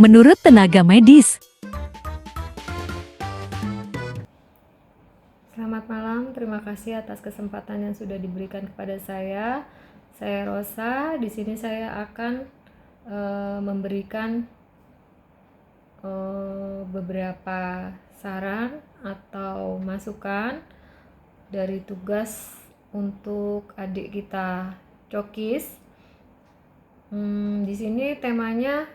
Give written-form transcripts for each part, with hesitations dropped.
menurut tenaga medis. Selamat malam, terima kasih atas kesempatan yang sudah diberikan kepada saya. Saya Rosa, di sini saya akan memberikan beberapa saran atau masukan dari tugas untuk adik kita Cokis. Di sini temanya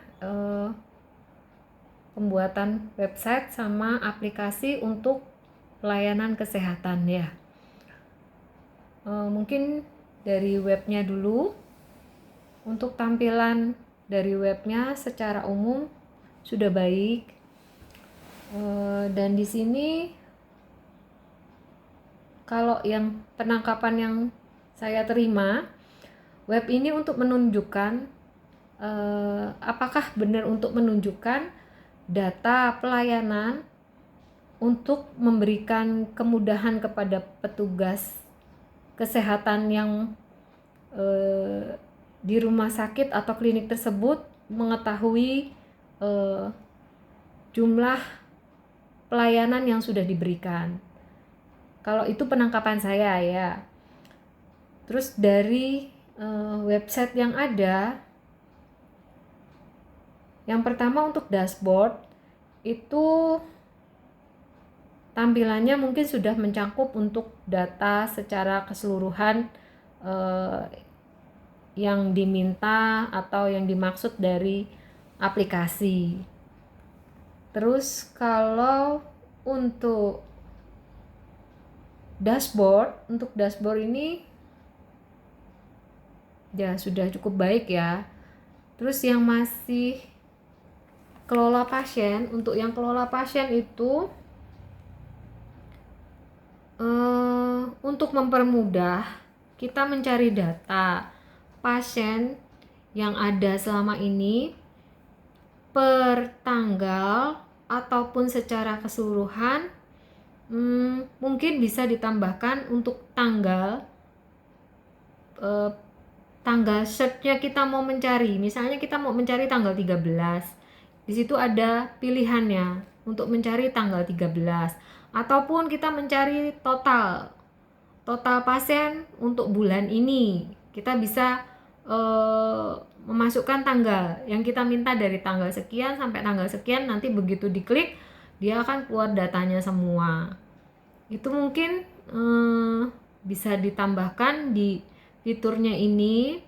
pembuatan website sama aplikasi untuk pelayanan kesehatan ya. Mungkin dari webnya dulu. Untuk tampilan dari webnya secara umum sudah baik. Dan di sini kalau yang penangkapan yang saya terima, web ini untuk menunjukkan apakah benar untuk menunjukkan data pelayanan untuk memberikan kemudahan kepada petugas kesehatan yang di rumah sakit atau klinik tersebut mengetahui jumlah pelayanan yang sudah diberikan. Kalau itu penangkapan saya ya. Terus dari website yang ada, yang pertama untuk dashboard itu tampilannya mungkin sudah mencakup untuk data secara keseluruhan yang diminta atau yang dimaksud dari aplikasi. Terus kalau untuk dashboard ini ya sudah cukup baik ya. Terus yang masih kelola pasien, untuk yang kelola pasien itu untuk mempermudah kita mencari data pasien yang ada selama ini per tanggal ataupun secara keseluruhan, mungkin bisa ditambahkan untuk tanggal search-nya kita mau mencari. Misalnya kita mau mencari tanggal 13. Di situ ada pilihannya untuk mencari tanggal 13 ataupun kita mencari total pasien untuk bulan ini. Kita bisa memasukkan tanggal yang kita minta dari tanggal sekian sampai tanggal sekian, nanti begitu diklik dia akan keluar datanya semua. Itu mungkin bisa ditambahkan di fiturnya ini.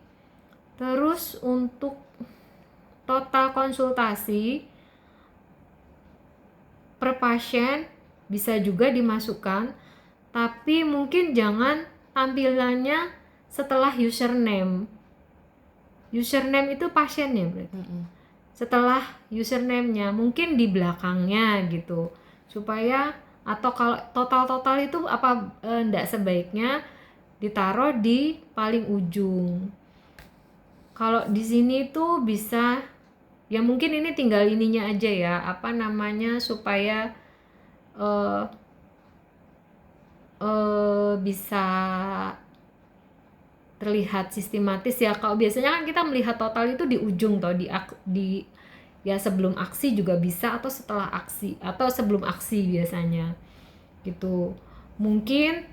Terus untuk total konsultasi per pasien bisa juga dimasukkan, tapi mungkin jangan tampilannya setelah username. Username itu pasiennya berarti. Setelah username-nya mungkin di belakangnya gitu. Supaya atau kalau total itu enggak sebaiknya ditaruh di paling ujung. Kalau di sini tuh bisa ya mungkin ini tinggal ininya aja ya, supaya bisa terlihat sistematis ya. Kalau biasanya kan kita melihat total itu di ujung toh, di ya sebelum aksi juga bisa, atau setelah aksi atau sebelum aksi biasanya gitu. Mungkin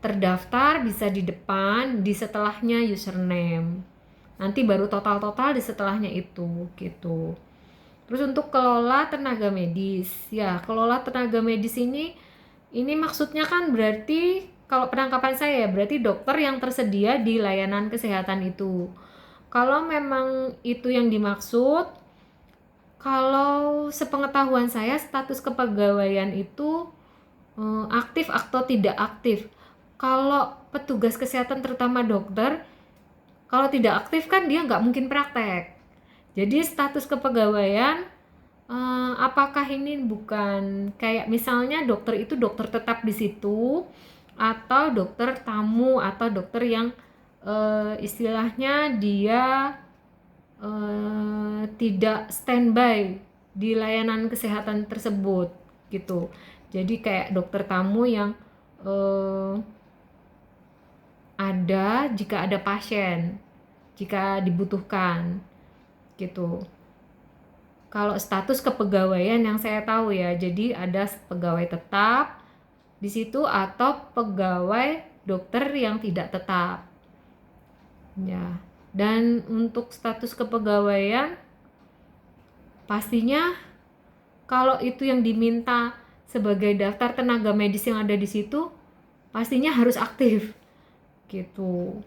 terdaftar bisa di depan, di setelahnya username, nanti baru total di setelahnya itu gitu. Terus untuk kelola tenaga medis ya, kelola tenaga medis ini maksudnya kan berarti kalau penangkapan saya berarti dokter yang tersedia di layanan kesehatan itu. Kalau memang itu yang dimaksud, kalau sepengetahuan saya status kepegawaian itu aktif atau tidak aktif. Kalau petugas kesehatan terutama dokter, kalau tidak aktif kan dia nggak mungkin praktek. Jadi status kepegawaian apakah ini bukan kayak misalnya dokter itu dokter tetap di situ, atau dokter tamu, atau dokter yang istilahnya dia tidak standby di layanan kesehatan tersebut gitu. Jadi kayak dokter tamu yang ada jika ada pasien, jika dibutuhkan gitu. Kalau status kepegawaian yang saya tahu ya, jadi ada pegawai tetap di situ atau pegawai dokter yang tidak tetap. Ya. Dan untuk status kepegawaian pastinya kalau itu yang diminta sebagai daftar tenaga medis yang ada di situ, pastinya harus aktif. Gitu.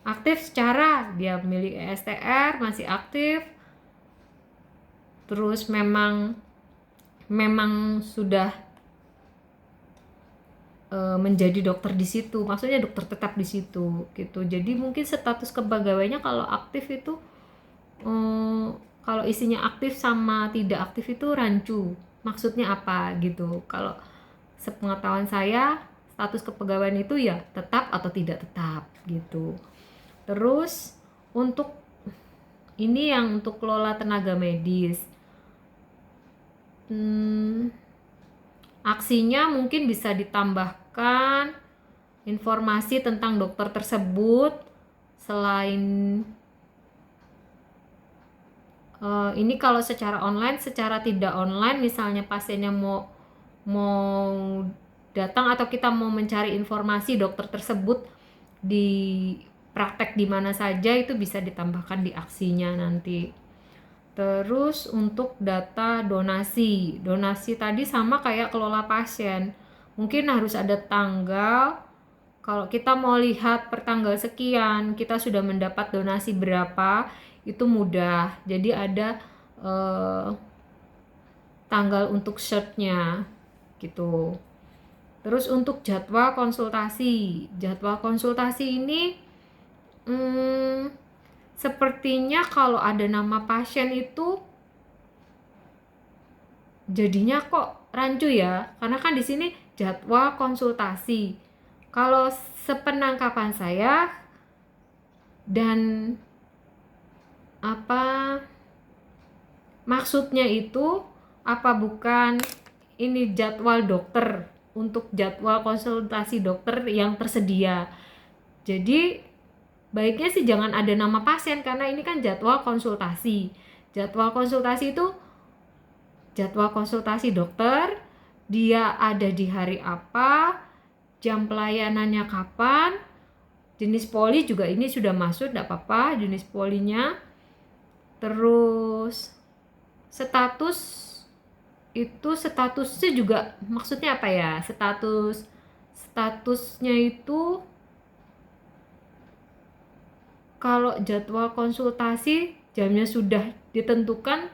Aktif secara dia milik ESTR, masih aktif. Terus memang sudah menjadi dokter di situ, maksudnya dokter tetap di situ gitu. Jadi mungkin status kepegawaiannya kalau aktif itu kalau isinya aktif sama tidak aktif itu rancu. Maksudnya apa gitu. Kalau sepengetahuan saya status kepegawaian itu ya tetap atau tidak tetap gitu. Terus untuk ini yang untuk kelola tenaga medis, aksinya mungkin bisa ditambahkan informasi tentang dokter tersebut. Selain ini kalau secara online, secara tidak online, misalnya pasiennya mau datang atau kita mau mencari informasi dokter tersebut di praktek di mana saja, itu bisa ditambahkan di aksinya nanti. Terus untuk data donasi tadi sama kayak kelola pasien, mungkin harus ada tanggal. Kalau kita mau lihat per tanggal sekian kita sudah mendapat donasi berapa, itu mudah. Jadi ada tanggal untuk shirtnya gitu. Terus untuk jadwal konsultasi ini sepertinya kalau ada nama pasien itu jadinya kok rancu ya, karena kan di sini jadwal konsultasi. Kalau sepenangkapan saya dan apa maksudnya itu, apa bukan ini jadwal dokter untuk jadwal konsultasi dokter yang tersedia. Jadi baiknya sih jangan ada nama pasien, karena ini kan jadwal konsultasi. Jadwal konsultasi itu jadwal konsultasi dokter, dia ada di hari apa, jam pelayanannya kapan, jenis poli juga ini sudah masuk, tidak apa-apa jenis polinya. Terus statusnya juga maksudnya apa ya, statusnya itu kalau jadwal konsultasi jamnya sudah ditentukan,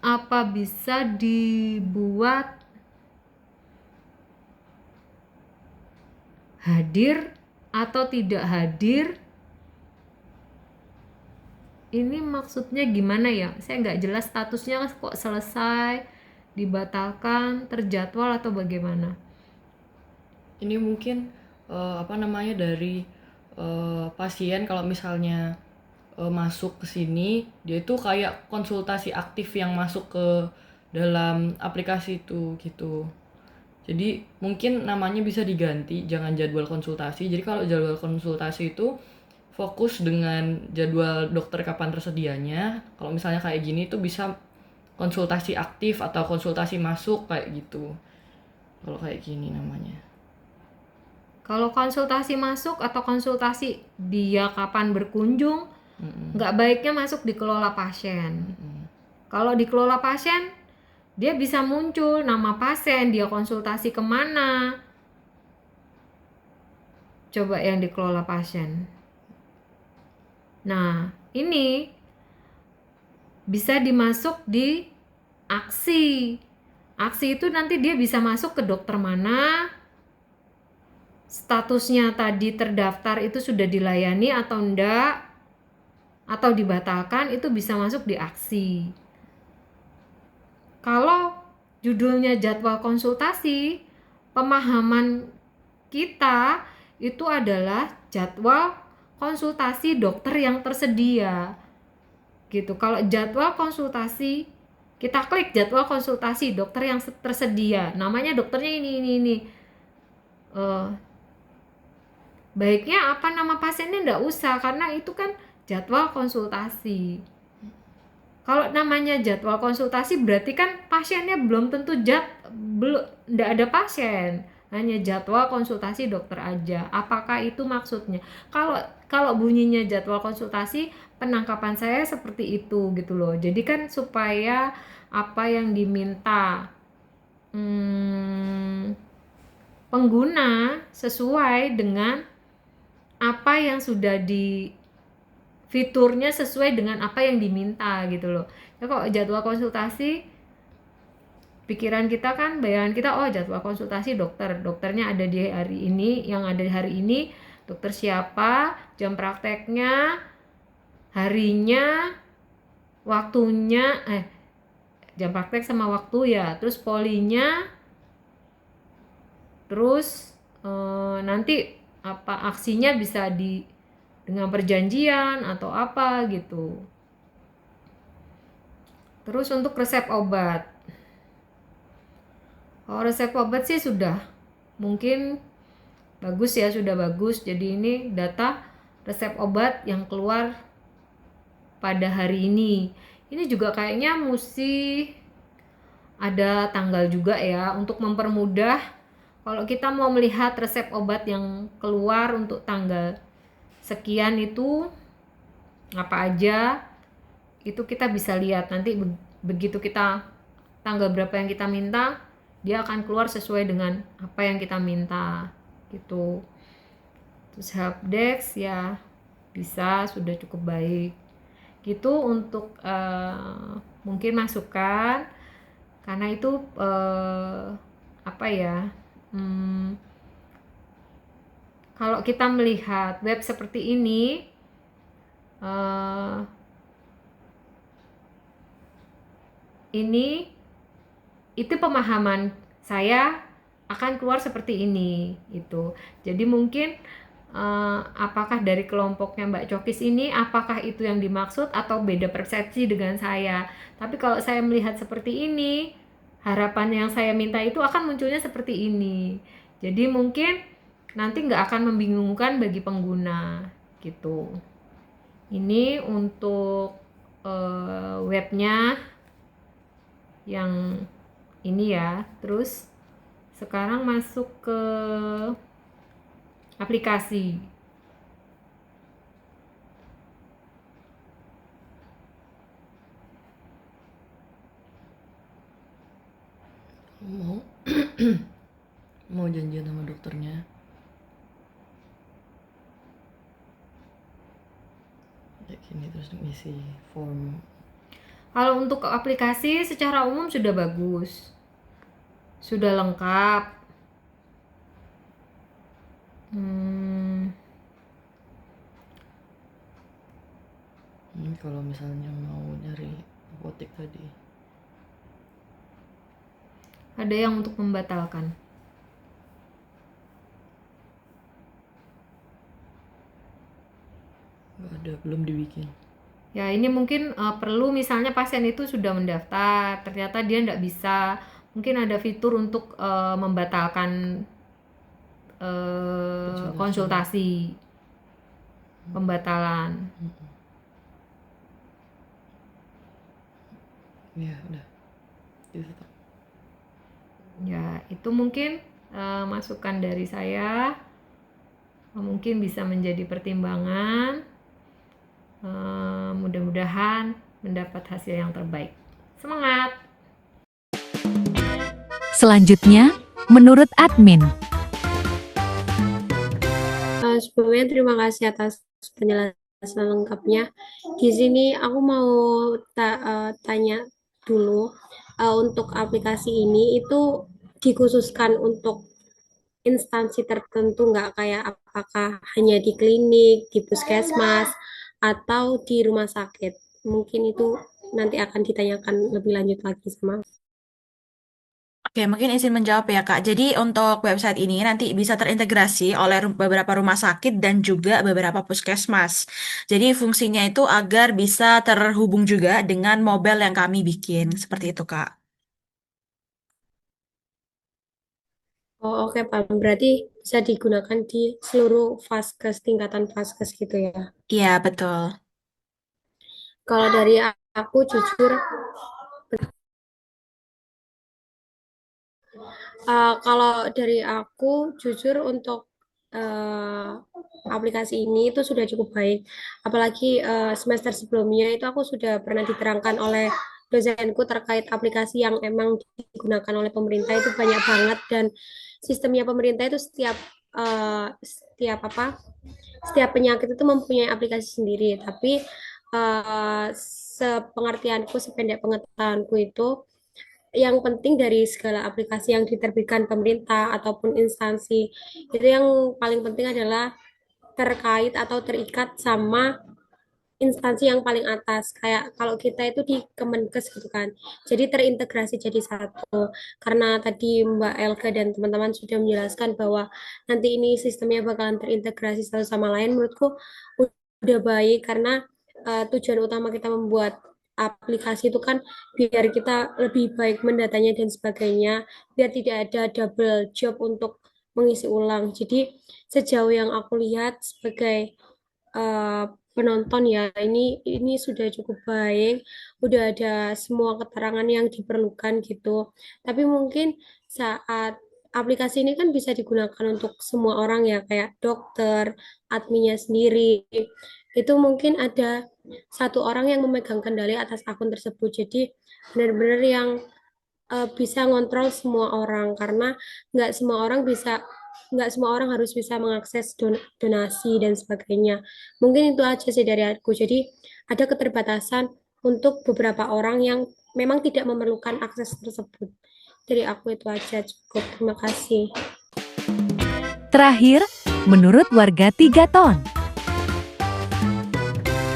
apa bisa dibuat hadir atau tidak hadir? Ini maksudnya gimana ya? Saya nggak jelas statusnya kok selesai, dibatalkan, terjadwal atau bagaimana? Ini mungkin dari pasien kalau misalnya masuk ke sini, dia itu kayak konsultasi aktif yang masuk ke dalam aplikasi itu gitu. Jadi mungkin namanya bisa diganti, jangan jadwal konsultasi. Jadi kalau jadwal konsultasi itu fokus dengan jadwal dokter kapan tersedianya. Kalau misalnya kayak gini itu bisa konsultasi aktif atau konsultasi masuk kayak gitu. Kalau kayak gini namanya. Kalau konsultasi masuk atau konsultasi dia kapan berkunjung, nggak baiknya masuk di kelola pasien. Kalau di kelola pasien, dia bisa muncul nama pasien, dia konsultasi kemana. Coba yang di kelola pasien. Nah, ini bisa dimasuk di aksi. Aksi itu nanti dia bisa masuk ke dokter mana, statusnya tadi terdaftar itu sudah dilayani atau enggak, atau dibatalkan, itu bisa masuk di aksi. Kalau judulnya jadwal konsultasi, pemahaman kita itu adalah jadwal konsultasi dokter yang tersedia gitu. Kalau jadwal konsultasi, kita klik jadwal konsultasi dokter yang tersedia, namanya dokternya ini. Baiknya apa nama pasiennya enggak usah, karena itu kan jadwal konsultasi. Kalau namanya jadwal konsultasi berarti kan pasiennya belum tentu belum, enggak ada pasien, hanya jadwal konsultasi dokter aja. Apakah itu maksudnya? Kalau kalau bunyinya jadwal konsultasi, penangkapan saya seperti itu gitu loh. Jadi kan supaya apa yang diminta hmm, pengguna sesuai dengan apa yang sudah di fiturnya sesuai dengan apa yang diminta gitu loh. Ya kok jadwal konsultasi, pikiran kita kan, bayangan kita, oh jadwal konsultasi dokternya ada di hari ini, yang ada di hari ini dokter siapa, jam prakteknya, harinya, waktunya, jam praktek sama waktu ya, terus polinya, terus nanti apa aksinya bisa dengan perjanjian atau apa gitu. Terus untuk resep obat, kalau resep obat sih sudah mungkin bagus ya, sudah bagus. Jadi ini data resep obat yang keluar pada hari ini. Ini juga kayaknya mesti ada tanggal juga ya untuk mempermudah kalau kita mau melihat resep obat yang keluar untuk tanggal sekian itu apa aja, itu kita bisa lihat nanti begitu kita tanggal berapa yang kita minta, dia akan keluar sesuai dengan apa yang kita minta gitu. Terus helpdesk ya bisa, sudah cukup baik gitu untuk mungkin masukan, karena itu apa ya, kalau kita melihat web seperti ini, eh, ini itu pemahaman saya akan keluar seperti ini itu. Jadi mungkin apakah dari kelompoknya Mbak Cokis ini, apakah itu yang dimaksud atau beda persepsi dengan saya. Tapi kalau saya melihat seperti ini, harapan yang saya minta itu akan munculnya seperti ini. Jadi mungkin nanti nggak akan membingungkan bagi pengguna gitu. Ini untuk webnya yang ini ya. Terus sekarang masuk ke aplikasi. Mau mau janjian sama dokternya. Kayak gini terus ngisi form. Kalau untuk aplikasi secara umum sudah bagus, sudah lengkap. Kalau misalnya mau nyari apotek tadi. Ada yang untuk membatalkan. Nggak ada, belum dibikin. Ya ini mungkin perlu misalnya pasien itu sudah mendaftar, ternyata dia tidak bisa. Mungkin ada fitur untuk membatalkan konsultasi, pembatalan. Ya udah, itu. Ya itu mungkin masukan dari saya, mungkin bisa menjadi pertimbangan. Mudah-mudahan mendapat hasil yang terbaik. Semangat! Selanjutnya, menurut admin. Sebelumnya terima kasih atas penjelasan lengkapnya. Di sini aku mau tanya dulu, untuk aplikasi ini itu dikhususkan untuk instansi tertentu nggak, kayak apakah hanya di klinik, di puskesmas, atau di rumah sakit? Mungkin itu nanti akan ditanyakan lebih lanjut lagi sama. Oke, mungkin izin menjawab ya, Kak. Jadi untuk website ini nanti bisa terintegrasi oleh beberapa rumah sakit dan juga beberapa puskesmas. Jadi fungsinya itu agar bisa terhubung juga dengan mobile yang kami bikin. Seperti itu, Kak. Oh, oke, Pak. Berarti bisa digunakan di seluruh vaskes, tingkatan vaskes gitu ya. Iya, betul. Kalau dari aku jujur, kalau dari aku jujur untuk eh, aplikasi ini itu sudah cukup baik. Apalagi semester sebelumnya itu aku sudah pernah diterangkan oleh dosenku terkait aplikasi yang emang digunakan oleh pemerintah itu banyak banget, dan sistemnya pemerintah itu setiap apa setiap penyakit itu mempunyai aplikasi sendiri. Tapi sepengertianku, sependek pengetahuanku itu, yang penting dari segala aplikasi yang diterbitkan pemerintah ataupun instansi, itu yang paling penting adalah terkait atau terikat sama instansi yang paling atas. Kayak kalau kita itu di Kemenkes gitu kan. Jadi terintegrasi jadi satu. Karena tadi Mbak Elga dan teman-teman sudah menjelaskan bahwa nanti ini sistemnya bakalan terintegrasi satu sama lain, menurutku udah baik. Karena tujuan utama kita membuat aplikasi itu kan biar kita lebih baik mendatanya dan sebagainya, biar tidak ada double job untuk mengisi ulang. Jadi sejauh yang aku lihat sebagai eh, penonton ya, ini sudah cukup baik, udah ada semua keterangan yang diperlukan gitu. Tapi mungkin saat aplikasi ini kan bisa digunakan untuk semua orang ya, kayak dokter, adminnya sendiri. Itu mungkin ada satu orang yang memegang kendali atas akun tersebut. Jadi benar-benar yang bisa ngontrol semua orang, karena nggak semua orang bisa nggak semua orang harus bisa mengakses donasi dan sebagainya. Mungkin itu aja sih dari aku. Jadi ada keterbatasan untuk beberapa orang yang memang tidak memerlukan akses tersebut. Dari aku itu aja cukup. Terima kasih. Terakhir, menurut warga 3 ton.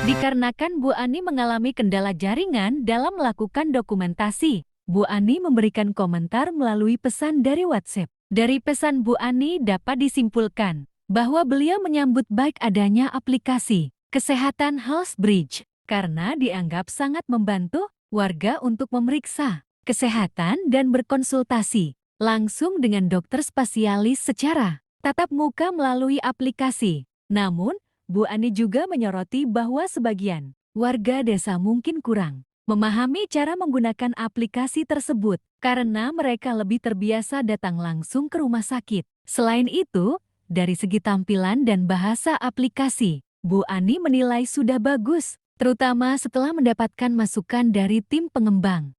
Dikarenakan Bu Ani mengalami kendala jaringan dalam melakukan dokumentasi, Bu Ani memberikan komentar melalui pesan dari WhatsApp. Dari pesan Bu Ani dapat disimpulkan bahwa beliau menyambut baik adanya aplikasi Kesehatan Health Bridge karena dianggap sangat membantu warga untuk memeriksa kesehatan dan berkonsultasi langsung dengan dokter spesialis secara tatap muka melalui aplikasi. Namun, Bu Ani juga menyoroti bahwa sebagian warga desa mungkin kurang memahami cara menggunakan aplikasi tersebut karena mereka lebih terbiasa datang langsung ke rumah sakit. Selain itu, dari segi tampilan dan bahasa aplikasi, Bu Ani menilai sudah bagus, terutama setelah mendapatkan masukan dari tim pengembang.